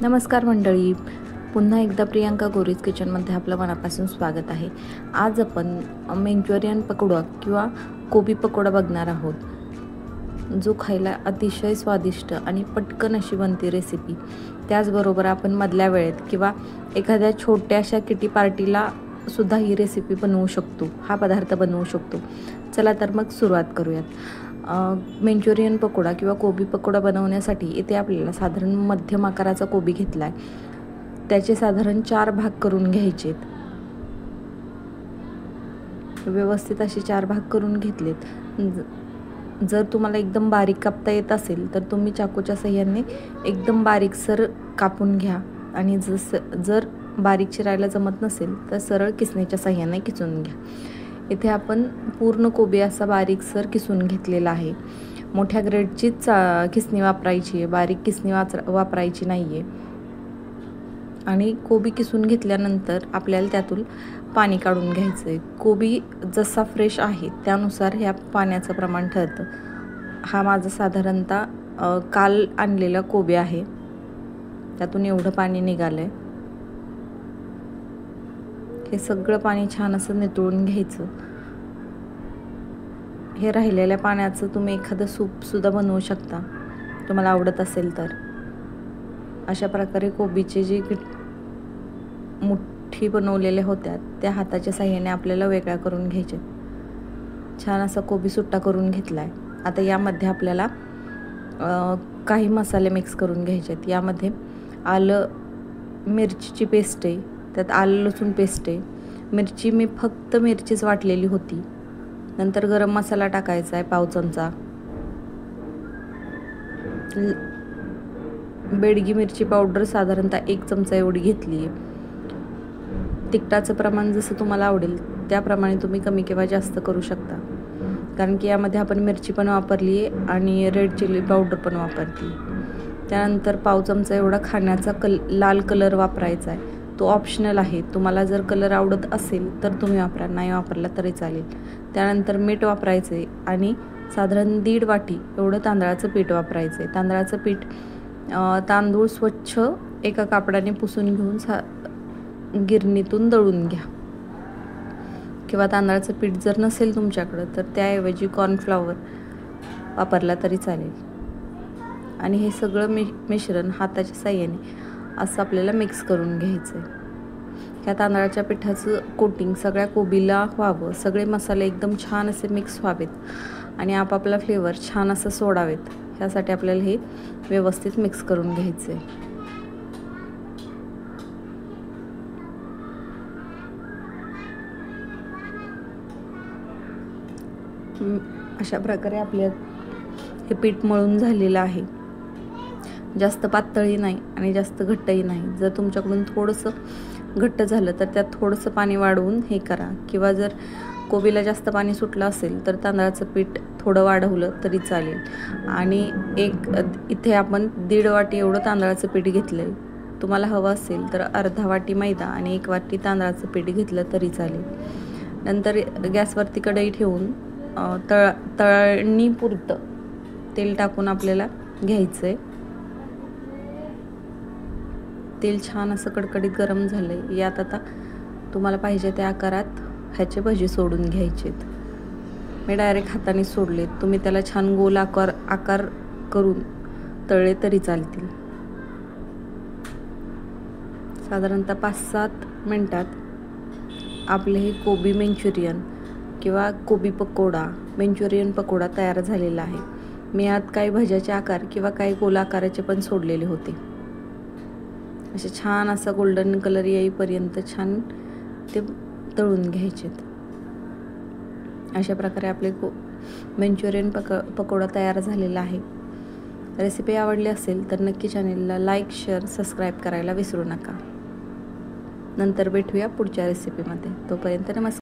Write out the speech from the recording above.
नमस्कार मंडळी, पुन्हा एकदा प्रियांका गोरीज किचनमध्ये आपलं मनापासून स्वागत आहे। आज आपण मंचुरियन पकोडा किंवा कोबी पकोडा बघणार आहोत, जो खायला अतिशय स्वादिष्ट आणि पटकन अशी बनती रेसिपी। त्याचबरोबर आपण मधल्या वेळेत किंवा एखाद्या छोट्याशा किटी पार्टीला सुद्धा ही रेसिपी बनवू शकतो, हा पदार्थ बनवू शकतो। चला तर मग सुरुवात करूयात। मंचुरियन पकोडा किंवा कोबी पकोडा बनवण्यासाठी इथे आपल्याला साधारण मध्यम आकाराचा कोबी घेतला आहे। त्याचे साधारण 4 भाग करून घ्यायचेत। व्यवस्थित असे 4 भाग करून घेतलेत। जर तुम्हाला एकदम बारीक कापता येत असेल तर तुम्ही चाकूच्या साहाय्याने एकदम बारीकसर कापून घ्या, आणि जर बारीक चिरायला जमत नसेल तर सरळ किसणीच्या साहाय्याने किसून घ्या। इथे आपण पूर्ण कोबी असा बारीकसर किसून घेतलेला आहे। मोठ्या ग्रेडचीच किसणी वापरायची आहे, बारीक किसणी वापरायची नाही आहे। आणि कोबी किसून घेतल्यानंतर आपल्याला त्यातून पाणी काढून घ्यायचं आहे। कोबी जसा फ्रेश आहे त्यानुसार ह्या पाण्याचं प्रमाण ठरतं। हा माझा साधारणतः काल आणलेला कोबी आहे, त्यातून एवढं पाणी निघालं आहे। हे सगळं पाणी छान असं नितळून घ्यायचं। हे राहिलेल्या पाण्याचं तुम्ही एखादं सूपसुद्धा बनवू शकता, तुम्हाला आवडत असेल तर। अशा प्रकारे कोबीचे जे मुठ्ठी बनवलेले होत्या त्या हाताच्या साहाय्याने आपल्याला वेगळा करून घ्यायचे। छान असा कोबी सुट्टा करून घेतला आहे। आता यामध्ये आपल्याला काही मसाले मिक्स करून घ्यायचे आहेत। यामध्ये आलं मिरचीची पेस्ट आहे, त्यात आलं लसूण पेस्ट आहे। मिरची मी फक्त मिरचीच वाटलेली होती। नंतर गरम मसाला टाकायचा आहे 1/2 चमचा। बेडगी मिरची पावडर साधारणतः 1 चमचा एवढी घेतली आहे। तिखटाचं प्रमाण जसं तुम्हाला आवडेल त्याप्रमाणे तुम्ही कमी किंवा जास्त करू शकता, कारण की यामध्ये आपण मिरची पण वापरली आहे आणि रेड चिली पावडर पण वापरली। त्यानंतर 1/2 चमचा एवढा खाण्याचा लाल कलर वापरायचा आहे, तो ऑप्शनल आहे। तुम्हाला जर कलर आवडत असेल तर तुम्ही वापरा, नाही वापरला तरी चालेल। त्यानंतर मीठ वापरायचं आहे आणि साधारण 1.5 वाटी एवढं तांदळाचं पीठ वापरायचं आहे। तांदळाचं पीठ तांदूळ स्वच्छ एका कापडाने पुसून घेऊन गिरणीतून दळून घ्या, किंवा तांदळाचं पीठ जर नसेल तुमच्याकडं तर त्याऐवजी कॉर्नफ्लॉवर वापरला तरी चालेल। आणि हे सगळं मिश्रण हाताच्या साहाय्याने असं आपल्याला मिक्स करून घ्यायचं आहे। ह्या तांदळाच्या पिठाचं कोटिंग सगळ्या कोबीला व्हावं, सगळे मसाले एकदम छान असे मिक्स व्हावेत आणि आपापला फ्लेवर छान असं सोडावेत, ह्यासाठी आपल्याला हे व्यवस्थित मिक्स करून घ्यायचं आहे। अशा प्रकारे आपल्या हे पीठ मळून झालेलं आहे। जास्त पातळही नाही आणि जास्त घट्टही नाही। जर तुमच्याकडून थोडंसं घट्ट झालं तर त्यात थोडंसं पाणी वाढवून हे करा, किंवा जर कोबीला जास्त पाणी सुटलं असेल तर तांदळाचं पीठ थोडं वाढवलं तरी चालेल। आणि इथे आपण 1.5 वाटी एवढं तांदळाचं पीठ घेतलं आहे। तुम्हाला हवं असेल तर अर्धा वाटी मैदा आणि 1 वाटी तांदळाचं पीठ घेतलं तरी चालेल। नंतर गॅसवरती कढई ठेवून तळणीपुरतं तेल टाकून आपल्याला घ्यायचं आहे। तेल छान असं कडकडीत गरम झालंय। यात आता तुम्हाला पाहिजे त्या आकारात ह्याचे भजी सोडून घ्यायचेत। मी डायरेक्ट हाताने सोडलेत, तुम्ही त्याला छान गोल आकार करून तळले तरी चालतील। साधारणतः 5-7 मिनिटात आपले हे कोबी मंचुरियन किंवा कोबी पकोडा मंचुरियन पकोडा तयार झालेला आहे। मी यात काही भज्याचे आकार किंवा काही गोल आकाराचे पण सोडलेले होते। असे छान असा गोल्डन कलर येईपर्यंत छान ते तळून घ्यायचेत। अशा प्रकारे आपले मंचुरियन पकोडा तयार झालेला आहे। रेसिपी आवडली असेल तर नक्की चॅनेलला लाईक, शेअर, सबस्क्राईब करायला विसरू नका। नंतर भेटूया पुढच्या रेसिपीमध्ये। तोपर्यंत नमस्कार।